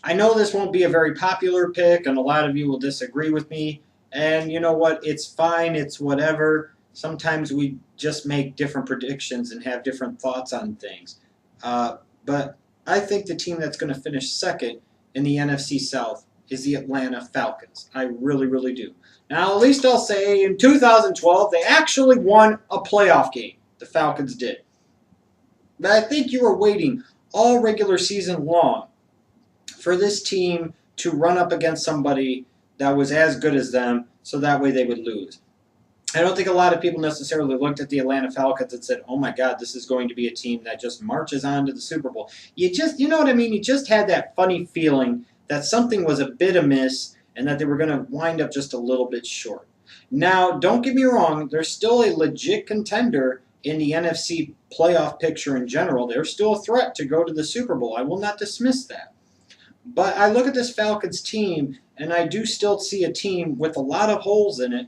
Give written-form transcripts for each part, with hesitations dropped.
I know this won't be a very popular pick, and a lot of you will disagree with me. And you know what? It's fine. It's whatever. Sometimes we just make different predictions and have different thoughts on things. But I think the team that's going to finish second in the NFC South is the Atlanta Falcons. I really, really do. Now, at least I'll say in 2012, they actually won a playoff game. The Falcons did. But I think you were waiting all regular season long for this team to run up against somebody that was as good as them so that way they would lose. I don't think a lot of people necessarily looked at the Atlanta Falcons and said, oh my God, this is going to be a team that just marches on to the Super Bowl. You know what I mean? You just had that funny feeling that something was a bit amiss and that they were going to wind up just a little bit short. Now, don't get me wrong, they're still a legit contender in the NFC playoff picture in general. They're still a threat to go to the Super Bowl. I will not dismiss that. But I look at this Falcons team, and I do still see a team with a lot of holes in it.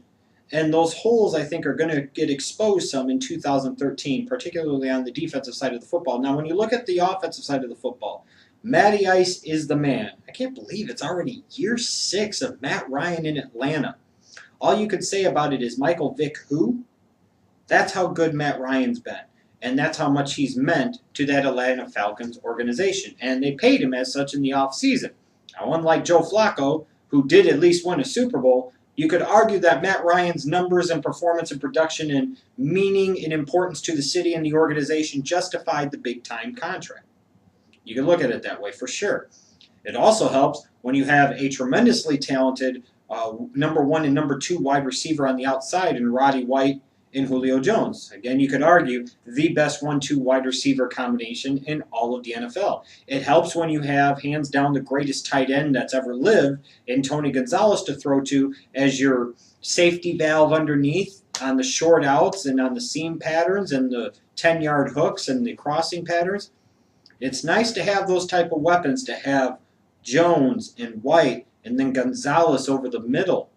And those holes, I think, are going to get exposed some in 2013, particularly on the defensive side of the football. Now, when you look at the offensive side of the football, Matty Ice is the man. I can't believe it's already year 6 of Matt Ryan in Atlanta. All you could say about it is Michael Vick who? That's how good Matt Ryan's been. And that's how much he's meant to that Atlanta Falcons organization. And they paid him as such in the offseason. Now, unlike Joe Flacco, who did at least win a Super Bowl, you could argue that Matt Ryan's numbers and performance and production and meaning and importance to the city and the organization justified the big-time contract. You can look at it that way for sure. It also helps when you have a tremendously talented number 1 and number 2 wide receiver on the outside in Roddy White and Julio Jones. Again, you could argue the best 1-2 wide receiver combination in all of the NFL. It helps when you have, hands down, the greatest tight end that's ever lived in Tony Gonzalez to throw to as your safety valve underneath on the short outs and on the seam patterns and the 10-yard hooks and the crossing patterns. It's nice to have those type of weapons, to have Jones and White and then Gonzalez over the middle.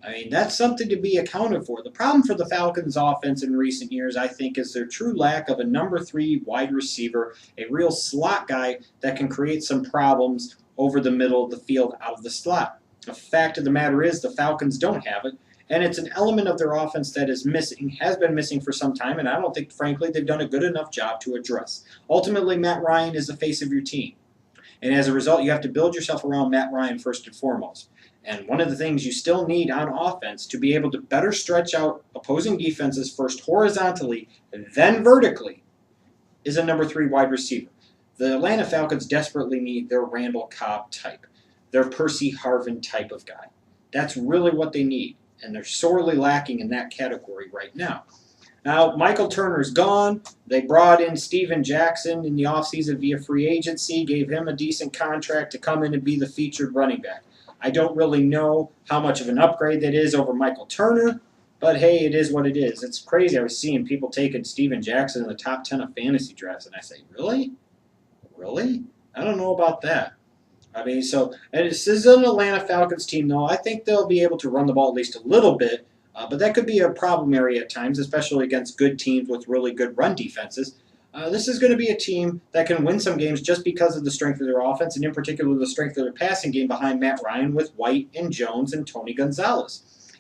I mean, that's something to be accounted for. The problem for the Falcons offense in recent years, I think, is their true lack of a number 3 wide receiver, a real slot guy that can create some problems over the middle of the field out of the slot. The fact of the matter is the Falcons don't have it, and it's an element of their offense that is missing, has been missing for some time, and I don't think, frankly, they've done a good enough job to address. Ultimately, Matt Ryan is the face of your team, and as a result, you have to build yourself around Matt Ryan first and foremost. And one of the things you still need on offense to be able to better stretch out opposing defenses first horizontally, then vertically, is a number 3 wide receiver. The Atlanta Falcons desperately need their Randall Cobb type, their Percy Harvin type of guy. That's really what they need, and they're sorely lacking in that category right now. Now, Michael Turner's gone. They brought in Steven Jackson in the offseason via free agency, gave him a decent contract to come in and be the featured running back. I don't really know how much of an upgrade that is over Michael Turner, but hey, it is what it is. It's crazy. I was seeing people taking Steven Jackson in the top 10 of fantasy drafts, and I say, really? Really? I don't know about that. I mean, so this is an Atlanta Falcons team, though. I think they'll be able to run the ball at least a little bit, but that could be a problem area at times, especially against good teams with really good run defenses. This is going to be a team that can win some games just because of the strength of their offense, and in particular the strength of their passing game behind Matt Ryan with White and Jones and Tony Gonzalez.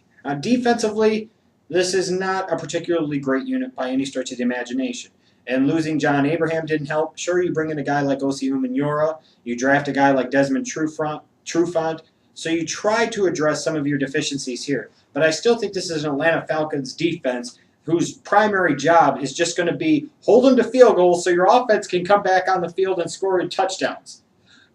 Defensively, this is not a particularly great unit by any stretch of the imagination. And losing John Abraham didn't help. Sure, you bring in a guy like Osi Umenyiora, you draft a guy like Desmond Trufant, so you try to address some of your deficiencies here. But I still think this is an Atlanta Falcons defense whose primary job is just going to be hold them to field goals so your offense can come back on the field and score touchdowns.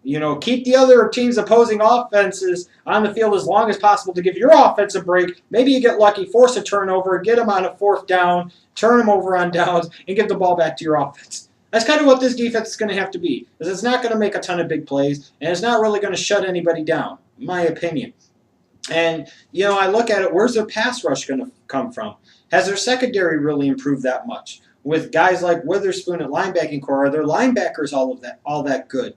You know, keep the other team's opposing offenses on the field as long as possible to give your offense a break. Maybe you get lucky, force a turnover, get them on a 4th down, turn them over on downs, and give the ball back to your offense. That's kind of what this defense is going to have to be, because it's not going to make a ton of big plays, and it's not really going to shut anybody down, in my opinion. And, you know, I look at it, where's their pass rush going to come from? Has their secondary really improved that much? With guys like Witherspoon at linebacking core, are their linebackers all that good?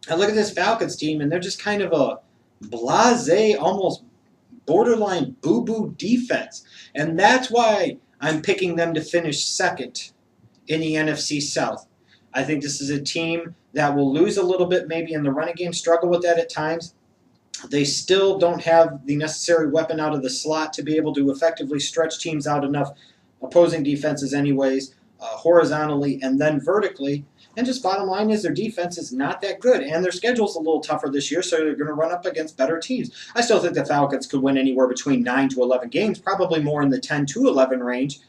I look at this Falcons team, and they're just kind of a blasé, almost borderline boo-boo defense. And that's why I'm picking them to finish second in the NFC South. I think this is a team that will lose a little bit maybe in the running game, struggle with that at times. They still don't have the necessary weapon out of the slot to be able to effectively stretch teams out enough, opposing defenses anyways, horizontally and then vertically. And just bottom line is their defense is not that good, and their schedule's a little tougher this year, so they're going to run up against better teams. I still think the Falcons could win anywhere between 9 to 11 games, probably more in the 10 to 11 range.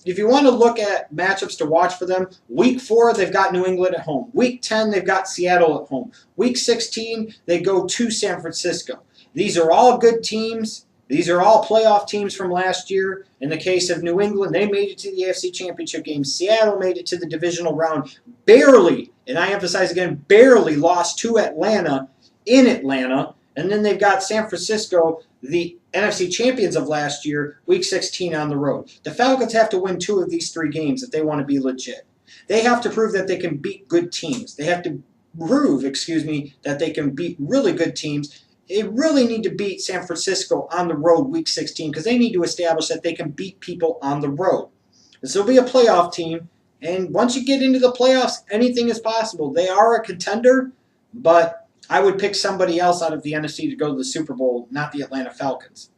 If you want to look at matchups to watch for them, Week 4, they've got New England at home. Week 10, they've got Seattle at home. Week 16, they go to San Francisco. These are all good teams. These are all playoff teams from last year. In the case of New England, they made it to the AFC Championship game. Seattle made it to the divisional round. Barely, and I emphasize again, barely lost to Atlanta in Atlanta. And then they've got San Francisco, the NFC champions of last year, Week 16 on the road. The Falcons have to win 2 of these 3 games if they want to be legit. They have to prove that they can beat good teams. They have to prove, that they can beat really good teams. They really need to beat San Francisco on the road Week 16 because they need to establish that they can beat people on the road. This will be a playoff team, and once you get into the playoffs, anything is possible. They are a contender, but I would pick somebody else out of the NFC to go to the Super Bowl, not the Atlanta Falcons.